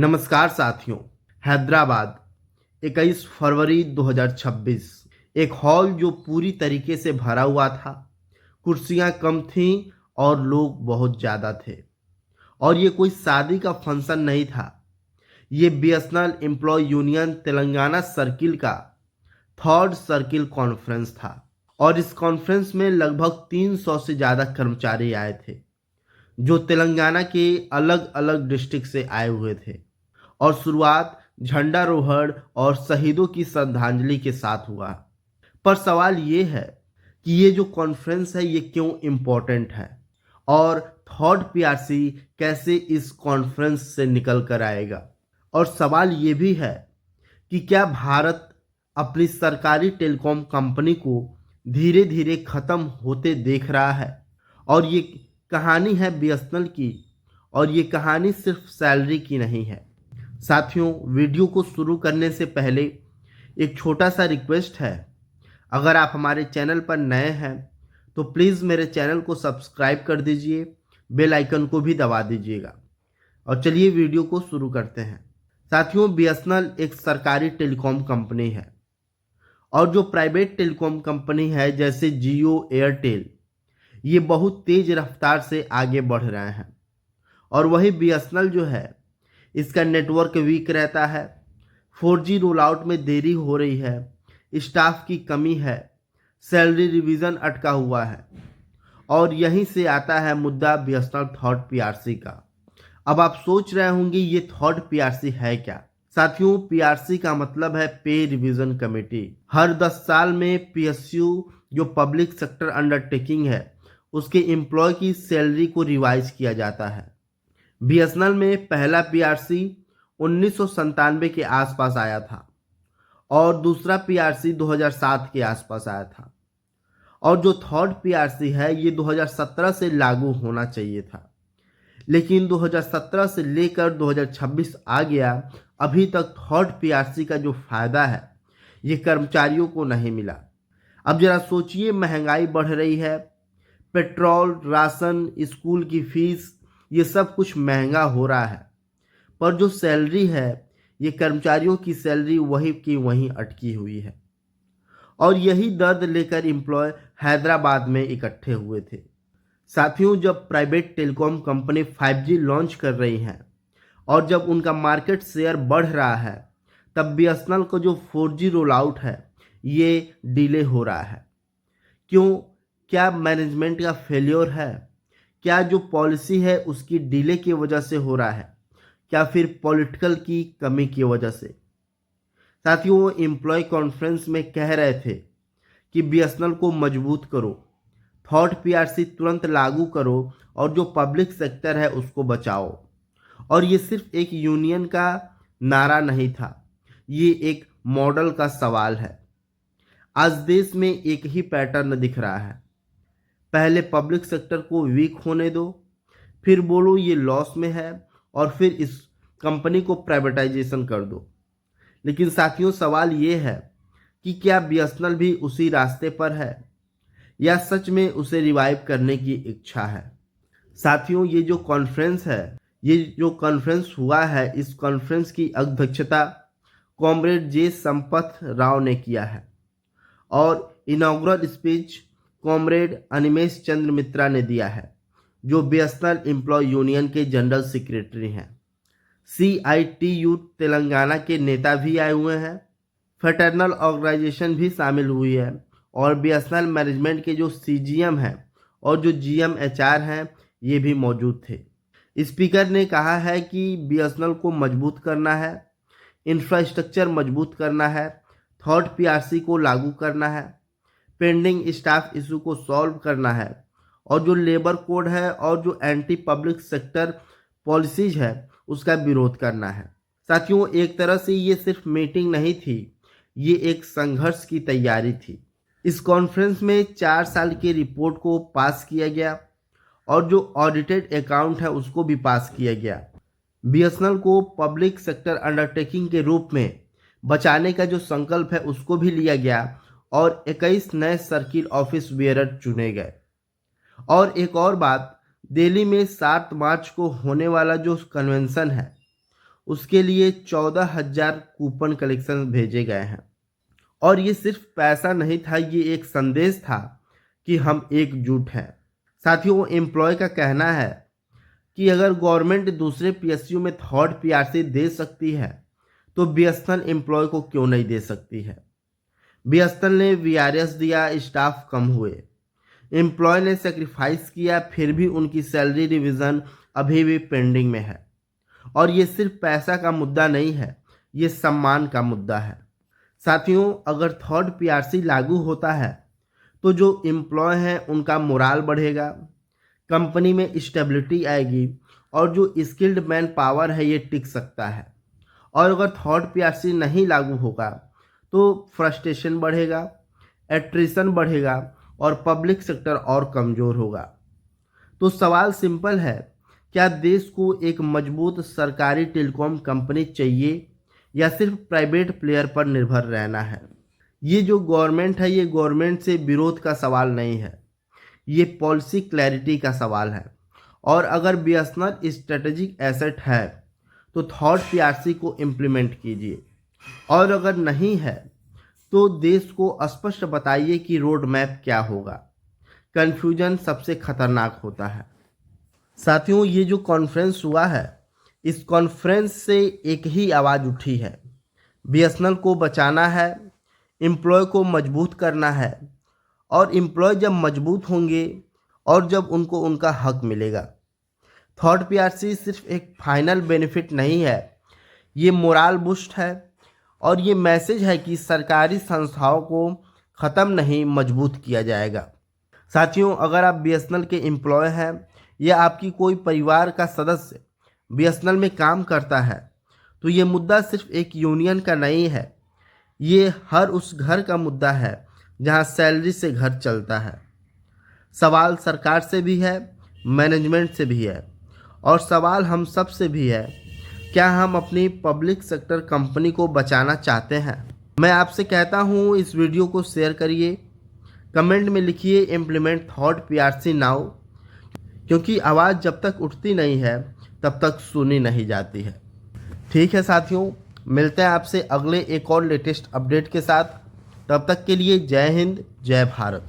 नमस्कार साथियों। हैदराबाद 21 फरवरी 2026। एक हॉल जो पूरी तरीके से भरा हुआ था। कुर्सियां कम थीं और लोग बहुत ज़्यादा थे। और ये कोई शादी का फंक्शन नहीं था। ये BSNL employ union Telangana circle का थर्ड सर्किल कॉन्फ्रेंस था। और इस कॉन्फ्रेंस में लगभग 300 से ज़्यादा कर्मचारी आए थे, जो तेलंगाना के अलग अलग डिस्ट्रिक्ट से आए हुए थे। और शुरुआत झंडारोहण और शहीदों की श्रद्धांजलि के साथ हुआ। पर सवाल ये है कि ये जो कॉन्फ्रेंस है ये क्यों इम्पोर्टेंट है, और थर्ड पीआरसी कैसे इस कॉन्फ्रेंस से निकल कर आएगा। और सवाल ये भी है कि क्या भारत अपनी सरकारी टेलीकॉम कंपनी को धीरे धीरे खत्म होते देख रहा है। और ये कहानी है बीएसएनएल की, और ये कहानी सिर्फ सैलरी की नहीं है। साथियों, वीडियो को शुरू करने से पहले एक छोटा सा रिक्वेस्ट है। अगर आप हमारे चैनल पर नए हैं तो प्लीज़ मेरे चैनल को सब्सक्राइब कर दीजिए, बेल आइकन को भी दबा दीजिएगा। और चलिए वीडियो को शुरू करते हैं। साथियों, बीएसएनएल एक सरकारी टेलीकॉम कंपनी है, और जो प्राइवेट टेलीकॉम कंपनी है जैसे जियो, एयरटेल, ये बहुत तेज रफ्तार से आगे बढ़ रहे हैं। और वही बीएसएनएल जो है, इसका नेटवर्क वीक रहता है, 4G रोल आउट में देरी हो रही है, स्टाफ की कमी है, सैलरी रिवीजन अटका हुआ है। और यहीं से आता है मुद्दा बीएसएनएल थर्ड पीआरसी का। अब आप सोच रहे होंगे ये थर्ड पीआरसी है क्या। साथियों, पीआरसी का मतलब है पे रिवीजन कमेटी। हर 10 साल में पीएसयू जो पब्लिक सेक्टर अंडरटेकिंग है, उसके एम्प्लॉय की सैलरी को रिवाइज किया जाता है। बीएसएनएल में पहला पीआरसी 1997 के आसपास आया था, और दूसरा पीआरसी 2007 के आसपास आया था। और जो थर्ड पीआरसी है ये 2017 से लागू होना चाहिए था, लेकिन 2017 से लेकर 2026 आ गया। अभी तक थर्ड पीआरसी का जो फायदा है ये कर्मचारियों को नहीं मिला। अब जरा सोचिए, महंगाई बढ़ रही है, पेट्रोल, राशन, स्कूल की फीस, ये सब कुछ महंगा हो रहा है, पर जो सैलरी है ये कर्मचारियों की सैलरी वही की वहीं अटकी हुई है। और यही दर्द लेकर एम्प्लॉय हैदराबाद में इकट्ठे हुए थे। साथियों, जब private telecom company 5G launch कर रही हैं और जब उनका मार्केट शेयर बढ़ रहा है, तब बीएसएनएल को जो 4G रोल आउट है ये डिले हो रहा है। क्यों? क्या मैनेजमेंट का फेल्योर है? क्या जो पॉलिसी है उसकी डिले की वजह से हो रहा है? क्या फिर पॉलिटिकल की कमी की वजह से? साथियों, वो एम्प्लॉय कॉन्फ्रेंस में कह रहे थे कि बीएसएनएल को मजबूत करो, थर्ड पीआरसी तुरंत लागू करो, और जो पब्लिक सेक्टर है उसको बचाओ। और ये सिर्फ एक यूनियन का नारा नहीं था, ये एक मॉडल का सवाल है। आज देश में एक ही पैटर्न दिख रहा है। पहले पब्लिक सेक्टर को वीक होने दो, फिर बोलो ये लॉस में है, और फिर इस कंपनी को प्राइवेटाइजेशन कर दो। लेकिन साथियों, सवाल ये है कि क्या बीएसएनएल भी उसी रास्ते पर है, या सच में उसे रिवाइव करने की इच्छा है। साथियों, ये जो कॉन्फ्रेंस हुआ है, इस कॉन्फ्रेंस की अध्यक्षता कॉमरेड जे संपत राव ने किया है, और इनॉग्रल स्पीच कॉमरेड अनिमेश चंद्र मित्रा ने दिया है, जो बीएसएनएल एम्प्लॉय यूनियन के जनरल सेक्रेटरी हैं। CITU तेलंगाना के नेता भी आए हुए हैं, फेटर्नल ऑर्गेनाइजेशन भी शामिल हुई है, और बीएसएनएल मैनेजमेंट के जो CGM हैं और जो GM HR हैं ये भी मौजूद थे। स्पीकर ने कहा है कि बीएसएनएल को मजबूत करना है, इंफ्रास्ट्रक्चर मजबूत करना है, थर्ड पीआरसी को लागू करना है, पेंडिंग स्टाफ इशू को सॉल्व करना है, और जो लेबर कोड है और जो एंटी पब्लिक सेक्टर पॉलिसीज है उसका विरोध करना है। साथियों, एक तरह से ये सिर्फ मीटिंग नहीं थी, ये एक संघर्ष की तैयारी थी। इस कॉन्फ्रेंस में 4 साल की रिपोर्ट को पास किया गया, और जो ऑडिटेड अकाउंट है उसको भी पास किया गया। बीएसएनएल को पब्लिक सेक्टर अंडरटेकिंग के रूप में बचाने का जो संकल्प है उसको भी लिया गया, और 21 नए सर्किल ऑफिस बियरर चुने गए। और एक और बात, दिल्ली में 7 मार्च को होने वाला जो कन्वेंशन है उसके लिए 14,000 कूपन कलेक्शन भेजे गए हैं। और ये सिर्फ पैसा नहीं था, ये एक संदेश था कि हम एकजुट हैं। साथियों, एम्प्लॉय का कहना है कि अगर गवर्नमेंट दूसरे पीएसयू में थर्ड पीआरसी दे सकती है तो बीएसएनएल एम्प्लॉय को क्यों नहीं दे सकती है। बीएसएनएल ने वीआरएस दिया, स्टाफ कम हुए, एम्प्लॉय ने सेक्रीफाइस किया, फिर भी उनकी सैलरी रिवीजन अभी भी पेंडिंग में है। और ये सिर्फ पैसा का मुद्दा नहीं है, ये सम्मान का मुद्दा है। साथियों, अगर थर्ड पीआरसी लागू होता है तो जो एम्प्लॉय हैं उनका मोराल बढ़ेगा, कंपनी में स्टेबिलिटी आएगी और जो स्किल्ड मैन पावर है ये टिक सकता है। और अगर थर्ड पीआरसी नहीं लागू होगा तो फ्रस्ट्रेशन बढ़ेगा, एट्रिशन बढ़ेगा और पब्लिक सेक्टर और कमज़ोर होगा। तो सवाल सिंपल है, क्या देश को एक मजबूत सरकारी टेलीकॉम कंपनी चाहिए या सिर्फ प्राइवेट प्लेयर पर निर्भर रहना है। ये जो गवर्नमेंट है, ये गवर्नमेंट से विरोध का सवाल नहीं है, ये पॉलिसी क्लैरिटी का सवाल है। और अगर बीएसएनएल स्ट्रेटेजिक एसेट है तो थर्ड पीआरसी को इम्प्लीमेंट कीजिए, और अगर नहीं है तो देश को स्पष्ट बताइए कि रोड मैप क्या होगा। कन्फ्यूजन सबसे खतरनाक होता है। साथियों, ये जो कॉन्फ्रेंस हुआ है, इस कॉन्फ्रेंस से एक ही आवाज़ उठी है, बीएसएनएल को बचाना है, एम्प्लॉय को मजबूत करना है। और एम्प्लॉय जब मजबूत होंगे और जब उनको उनका हक मिलेगा। थर्ड पीआरसी सिर्फ एक फाइनल बेनिफिट नहीं है, ये मोराल बूस्ट है और ये मैसेज है कि सरकारी संस्थाओं को ख़त्म नहीं, मजबूत किया जाएगा। साथियों, अगर आप बीएसएनएल के एम्प्लॉय हैं या आपकी कोई परिवार का सदस्य बीएसएनएल में काम करता है तो ये मुद्दा सिर्फ एक यूनियन का नहीं है, ये हर उस घर का मुद्दा है जहां सैलरी से घर चलता है। सवाल सरकार से भी है, मैनेजमेंट से भी है, और सवाल हम सब से भी है, क्या हम अपनी पब्लिक सेक्टर कंपनी को बचाना चाहते हैं। मैं आपसे कहता हूं, इस वीडियो को शेयर करिए, कमेंट में लिखिए इम्प्लीमेंट थर्ड पीआरसी नाउ, क्योंकि आवाज़ जब तक उठती नहीं है तब तक सुनी नहीं जाती है। ठीक है साथियों, मिलते हैं आपसे अगले एक और लेटेस्ट अपडेट के साथ। तब तक के लिए जय हिंद, जय भारत।